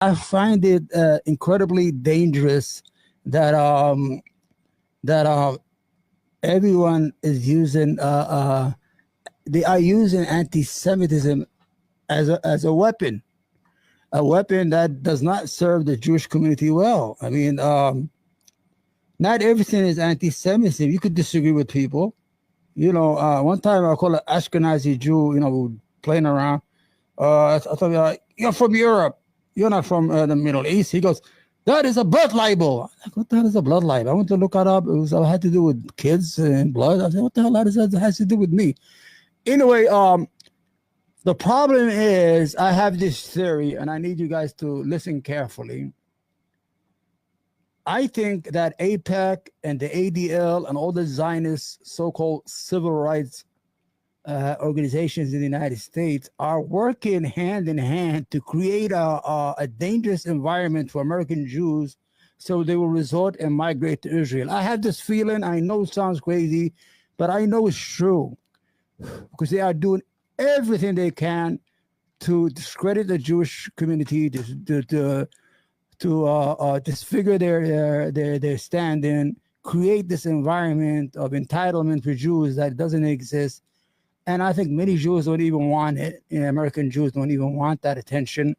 I find it incredibly dangerous that everyone is using they are using anti-Semitism as a weapon that does not serve the Jewish community well. I mean, not everything is anti-Semitism. You could disagree with people. One time I called an Ashkenazi Jew, we were playing around. I thought, you're from Europe. You're not from the Middle East. He goes, that is a blood libel. I'm like, what the hell is a blood libel? I went to look it up. It had to do with kids and blood. I said, what the hell does that has to do with me? Anyway, the problem is I have this theory, and I need you guys to listen carefully. I think that AIPAC and the ADL and all the Zionist so-called civil rights organizations in the United States are working hand in hand to create a dangerous environment for American Jews so they will resort and migrate to Israel. I have this feeling, I know it sounds crazy, but I know it's true because they are doing everything they can to discredit the Jewish community, to disfigure their standing, create this environment of entitlement for Jews that doesn't exist. And I think many Jews don't even want it. American Jews don't even want that attention.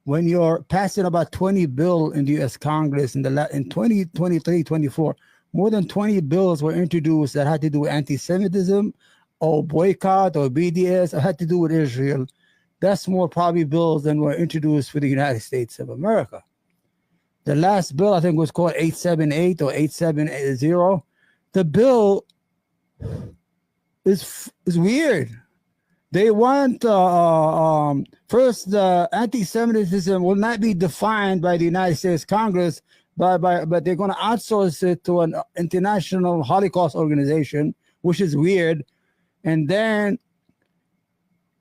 When you're passing about 20 bills in the U.S. Congress in 2023, 24, more than 20 bills were introduced that had to do with anti-Semitism or boycott or BDS or had to do with Israel. That's more probably bills than were introduced for the United States of America. The last bill, I think, was called 878 or 870. The bill is weird. They want first, the anti-Semitism will not be defined by the United States Congress, but they're going to outsource it to an international Holocaust organization, which is weird. And then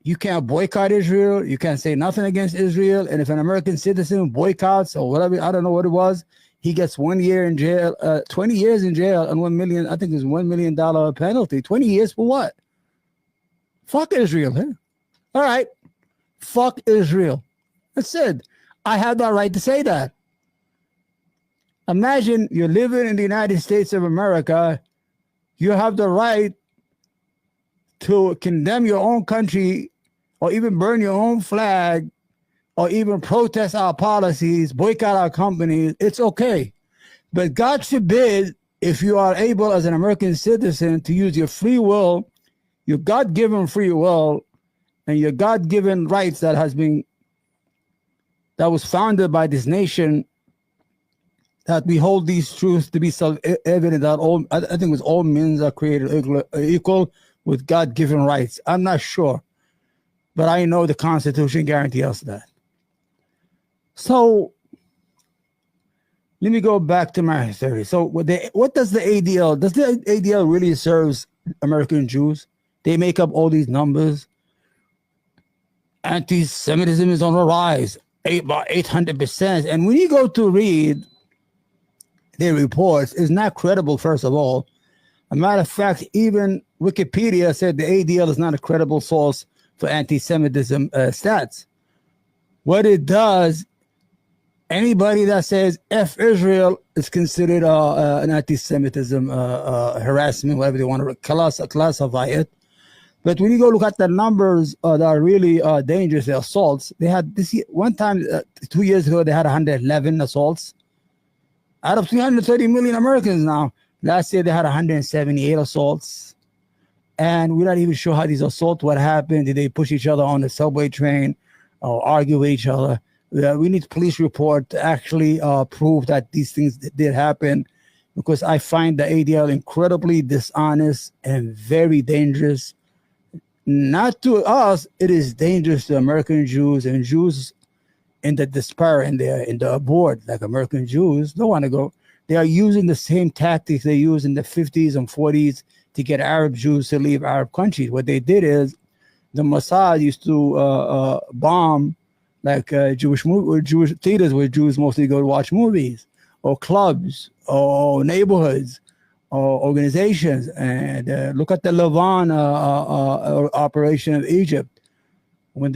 you can't boycott Israel. You can't say nothing against Israel. And if an American citizen boycotts or whatever, I don't know what it was, he gets 1 year in jail, 20 years in jail, and $1 million, I think it's $1 million penalty. 20 years for what? Fuck Israel, huh? All right. Fuck Israel. That's it. I have that right to say that. Imagine you're living in the United States of America. You have the right to condemn your own country or even burn your own flag or even protest our policies, boycott our companies. It's okay. But God forbid, if you are able as an American citizen to use your free will, your God-given free will, and your God-given rights that was founded by this nation, that we hold these truths to be self-evident that I think it was all men are created equal with God-given rights. I'm not sure, but I know the Constitution guarantees us that. So let me go back to my theory. So what does the ADL? Does the ADL really serve American Jews? They make up all these numbers. Anti-Semitism is on the rise, about 800%. And when you go to read their reports, it's not credible, first of all. As a matter of fact, even Wikipedia said the ADL is not a credible source for anti-Semitism stats. What it does, anybody that says F Israel is considered an anti-Semitism harassment, whatever they want to classify it. But when you go look at the numbers that are really dangerous, the assaults, they had this one time, 2 years ago, they had 111 assaults. Out of 330 million Americans now, last year they had 178 assaults. And we're not even sure how these assaults, what happened. Did they push each other on the subway train or argue with each other? We need police report to actually prove that these things did happen, because I find the ADL incredibly dishonest and very dangerous. Not to us, it is dangerous to American Jews and Jews in the despair and in the abhorred, like American Jews don't want to go. They are using the same tactics they used in the 50s and 40s to get Arab Jews to leave Arab countries. What they did is the Mossad used to bomb like Jewish theaters where Jews mostly go to watch movies, or clubs, or neighborhoods, or organizations. And look at the Levant operation of Egypt when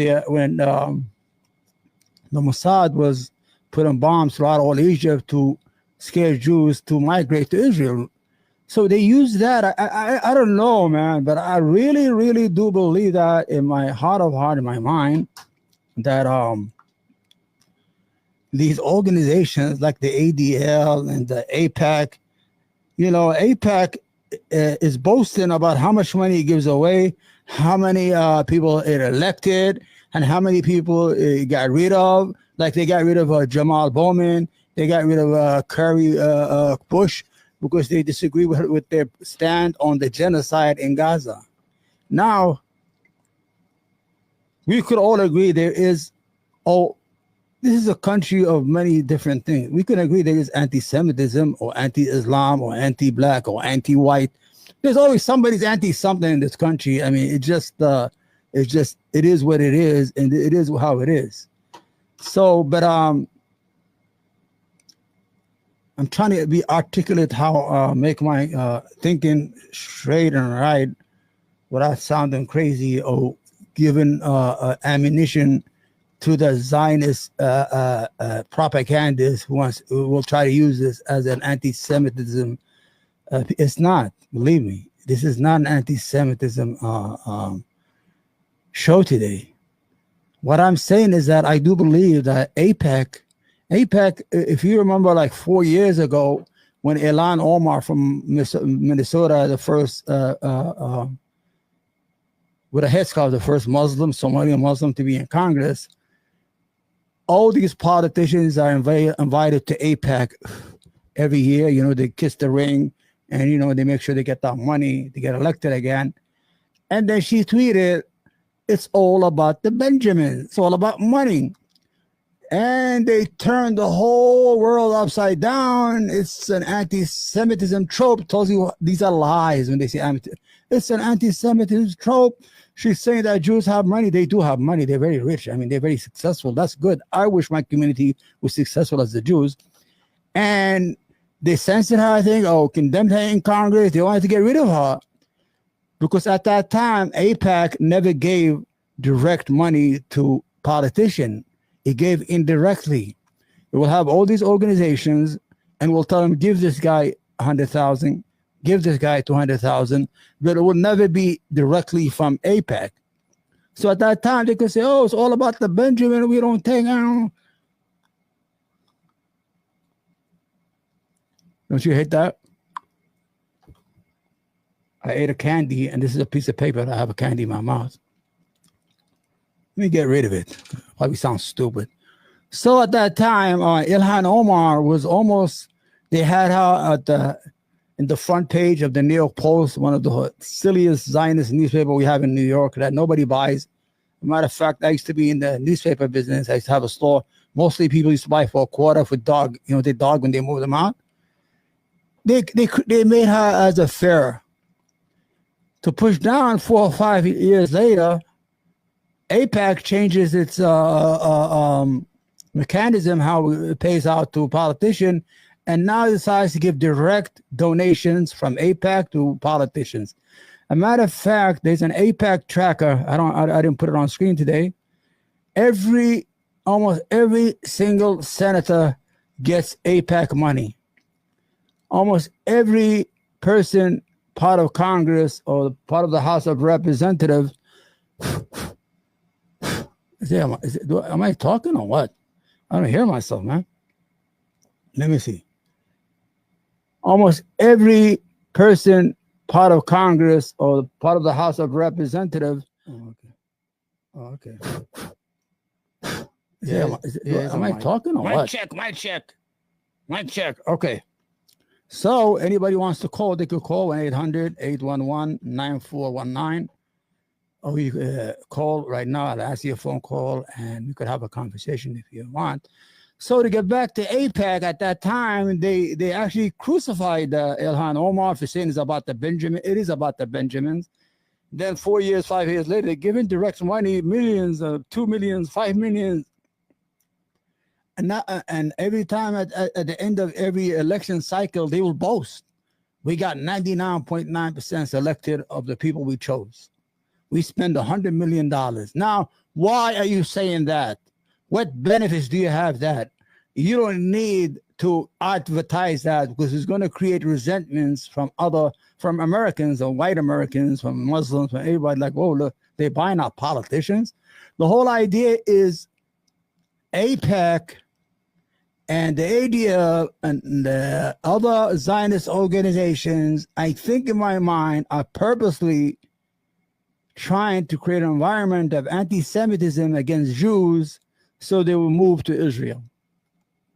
The Mossad was putting bombs throughout all Egypt to scare Jews to migrate to Israel. So they use that. I don't know, man, but I really, really do believe that in my heart of heart, in my mind, that these organizations like the ADL and the AIPAC, AIPAC is boasting about how much money it gives away, how many people it elected, and how many people it got rid of. Like they got rid of Jamal Bowman, they got rid of Curry Bush, because they disagree with their stand on the genocide in Gaza. Now, we could all agree this is a country of many different things. We could agree there is anti-Semitism or anti-Islam or anti-black or anti-white. There's always somebody's anti-something in this country. I mean, it is what it is, and it is how it is. So, but I'm trying to be articulate how make my thinking straight and right without sounding crazy or giving ammunition to the Zionist propagandists who will try to use this as an anti-Semitism. It's not, believe me. This is not an anti-Semitism show today. What I'm saying is that I do believe that AIPAC, if you remember, like 4 years ago, when Ilhan Omar from Minnesota, the first with a headscarf, the first Somalian Muslim to be in Congress, all these politicians are invited to AIPAC every year. They kiss the ring, and they make sure they get that money to get elected again. And then she tweeted, "It's all about the Benjamins. It's all about money." And they turned the whole world upside down. It's an anti-Semitism trope. Tells you these are lies when they say it's an anti-Semitism trope. She's saying that Jews have money. They do have money. They're very rich. I mean, they're very successful. That's good. I wish my community was successful as the Jews. And they censored her, I think, condemned her in Congress. They wanted to get rid of her. Because at that time, AIPAC never gave direct money to politicians. It gave indirectly. It will have all these organizations and will tell them, give this guy 100,000, give this guy 200,000, but it will never be directly from AIPAC. So at that time, they could say, it's all about the Benjamin. We don't take out. Don't you hate that? I ate a candy, and this is a piece of paper. I have a candy in my mouth. Let me get rid of it. Probably sounds stupid. So at that time, Ilhan Omar was almost, they had her in the front page of the New York Post, one of the silliest Zionist newspaper we have in New York that nobody buys. As a matter of fact, I used to be in the newspaper business. I used to have a store. Mostly people used to buy for a quarter for dog, their dog when they move them out. They made her as a fare. To push down 4 or 5 years later, AIPAC changes its mechanism, how it pays out to politicians, and now decides to give direct donations from AIPAC to politicians. A matter of fact, there's an AIPAC tracker. I didn't put it on screen today. Almost every single senator gets AIPAC money. Almost every person part of Congress or part of the House of Representatives. Am I talking or what? I don't hear myself, man. Let me see. Almost every person part of Congress or part of the House of Representatives. Oh, okay. Am I talking or what? Mic check. Okay. So anybody wants to call, they could call 1-800-811-9419. Or you could call right now. I'll ask you a phone call, and we could have a conversation if you want. So to get back to AIPAC, at that time, they actually crucified Ilhan Omar for saying it's about the Benjamin. It is about the Benjamins. Then 5 years later, they're giving direct money, millions, 2 million, 5 million. And every time at the end of every election cycle, they will boast. We got 99.9% selected of the people we chose. We spend $100 million. Now, why are you saying that? What benefits do you have that? You don't need to advertise that because it's going to create resentments from Americans or white Americans, from Muslims, from everybody. Like, oh, look, they're buying our politicians. The whole idea is AIPAC and the ADL and the other Zionist organizations, I think in my mind, are purposely trying to create an environment of anti-Semitism against Jews so they will move to Israel.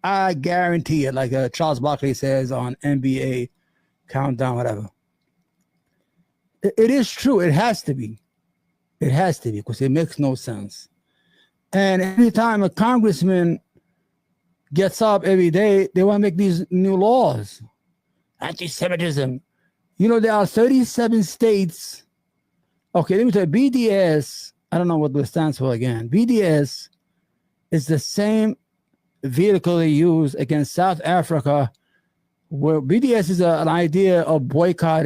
I guarantee it, like Charles Barkley says on NBA Countdown, whatever. It is true. It has to be. It has to be, because it makes no sense. And anytime a congressman gets up every day, they want to make these new laws. Anti-Semitism. You know, there are 37 states. Okay, let me tell you, BDS, I don't know what it stands for again. BDS is the same vehicle they use against South Africa, where BDS is an idea of boycott,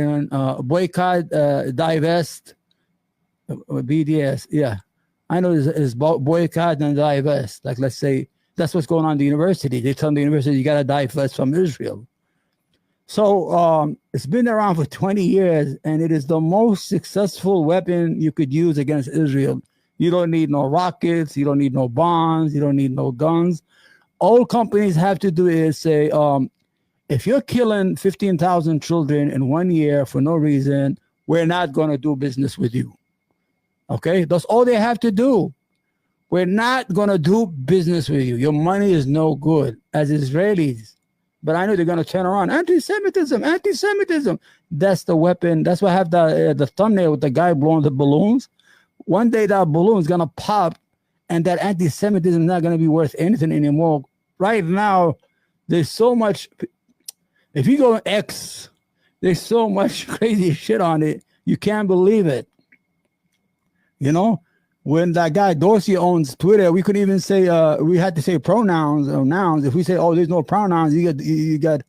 divest. BDS, yeah. I know it's boycott and divest. Like, let's say, that's what's going on in the university. They tell the university, you got to divest from Israel. So it's been around for 20 years, and it is the most successful weapon you could use against Israel. You don't need no rockets. You don't need no bombs. You don't need no guns. All companies have to do is say, if you're killing 15,000 children in 1 year for no reason, we're not going to do business with you. Okay? That's all they have to do. We're not going to do business with you. Your money is no good as Israelis. But I know they're going to turn around. Anti-Semitism, anti-Semitism. That's the weapon. That's why I have the thumbnail with the guy blowing the balloons. One day that balloon is going to pop, and that anti-Semitism is not going to be worth anything anymore. Right now, there's so much. If you go on X, there's so much crazy shit on it. You can't believe it. You know, when that guy Dorsey owns Twitter, we couldn't even say, we had to say pronouns or nouns. If we say, oh, there's no pronouns, you get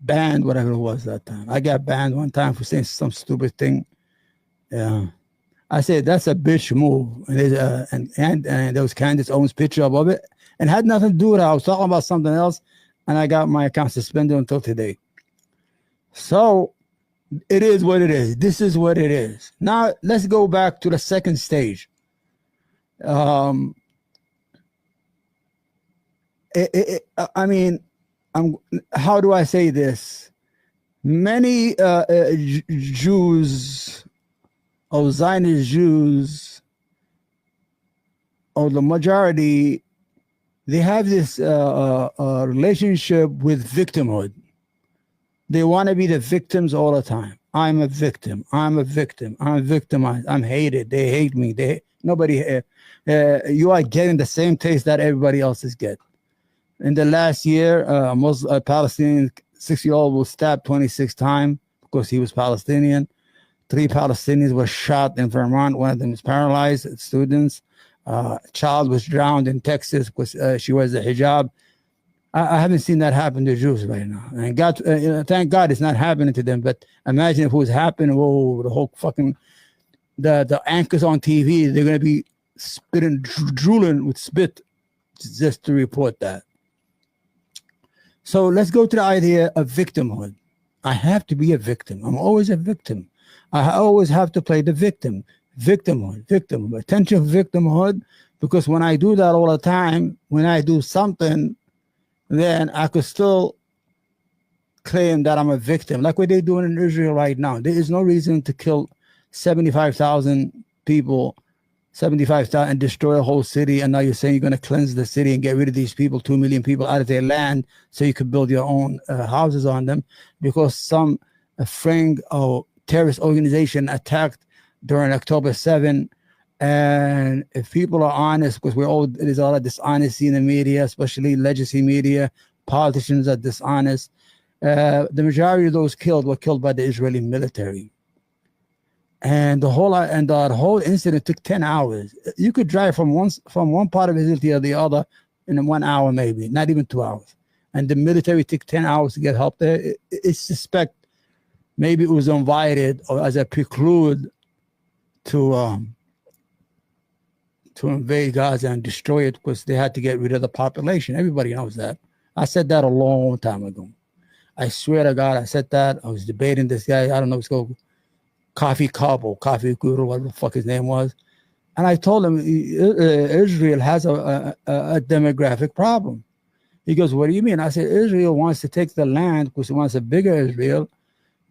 banned, whatever it was that time. I got banned one time for saying some stupid thing. Yeah. I said, that's a bitch move. And there was Candace Owens' picture above it, and had nothing to do with it. I was talking about something else, and I got my account suspended until today. So it is what it is. This is what it is. Now, let's go back to the second stage. I mean, how do I say this? Many Jews, or Zionist Jews, or the majority, they have this relationship with victimhood. They want to be the victims all the time. I'm a victim. I'm a victim. I'm victimized. I'm hated. They hate me. Nobody. You are getting the same taste that everybody else is getting. In the last year, a Palestinian 6-year-old was stabbed 26 times because he was Palestinian. 3 Palestinians were shot in Vermont. One of them is paralyzed. Students. A child was drowned in Texas because she wears a hijab. I haven't seen that happen to Jews right now. And God, thank God it's not happening to them. But imagine if it was happening, the whole fucking, the anchors on TV, they're going to be spitting, drooling with spit just to report that. So let's go to the idea of victimhood. I have to be a victim. I'm always a victim. I always have to play the victim. Victimhood. Attention, victimhood. Because when I do that all the time, when I do something, then I could still claim that I'm a victim, like what they're doing in Israel right now. There is no reason to kill 75,000 people, 75,000, and destroy a whole city. And now you're saying you're going to cleanse the city and get rid of these people, 2 million people out of their land, so you could build your own houses on them, because some fringe or terrorist organization attacked during October 7. And if people are honest, because there's a lot of dishonesty in the media, especially legacy media, politicians are dishonest. The majority of those killed were killed by the Israeli military. And that whole incident took 10 hours. You could drive from one part of Israel to the other in 1 hour, maybe, not even 2 hours. And the military took 10 hours to get help there. It's suspect maybe it was invited or as a prelude to to invade Gaza and destroy it because they had to get rid of the population. Everybody knows that. I said that a long time ago. I swear to God, I said that. I was debating this guy. I don't know, it's called Coffee Cup or Coffee Guru, whatever the fuck his name was. And I told him Israel has a demographic problem. He goes, what do you mean? I said, Israel wants to take the land because it wants a bigger Israel.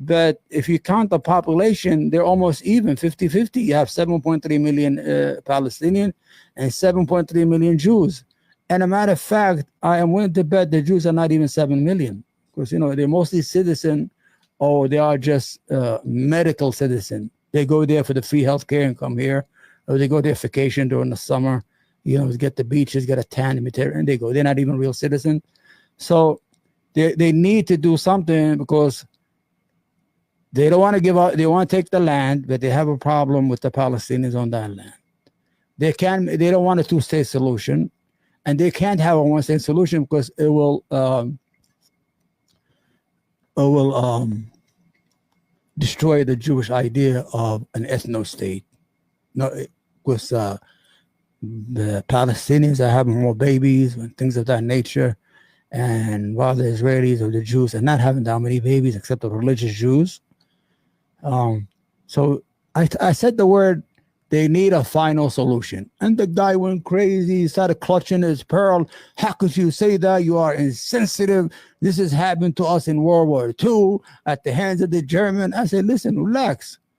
But if you count the population, they're almost even, 50-50. You have 7.3 million Palestinian and 7.3 million Jews. And a matter of fact, I am willing to bet the Jews are not even 7 million. Because, they're mostly citizen, or they are just medical citizen. They go there for the free healthcare and come here. Or they go there vacation during the summer, get the beaches, get a tan, and they go. They're not even real citizens. So they need to do something because they don't want to give out. They want to take the land, but they have a problem with the Palestinians on that land. They don't want a two-state solution, and they can't have a one-state solution because it will destroy the Jewish idea of an ethno-state. No, because the Palestinians are having more babies and things of that nature, and while the Israelis or the Jews are not having that many babies except the religious Jews. So I said the word, they need a final solution. And the guy went crazy. He started clutching his pearl. How could you say that? You are insensitive. This has happened to us in World War II at the hands of the German. I said, listen, relax.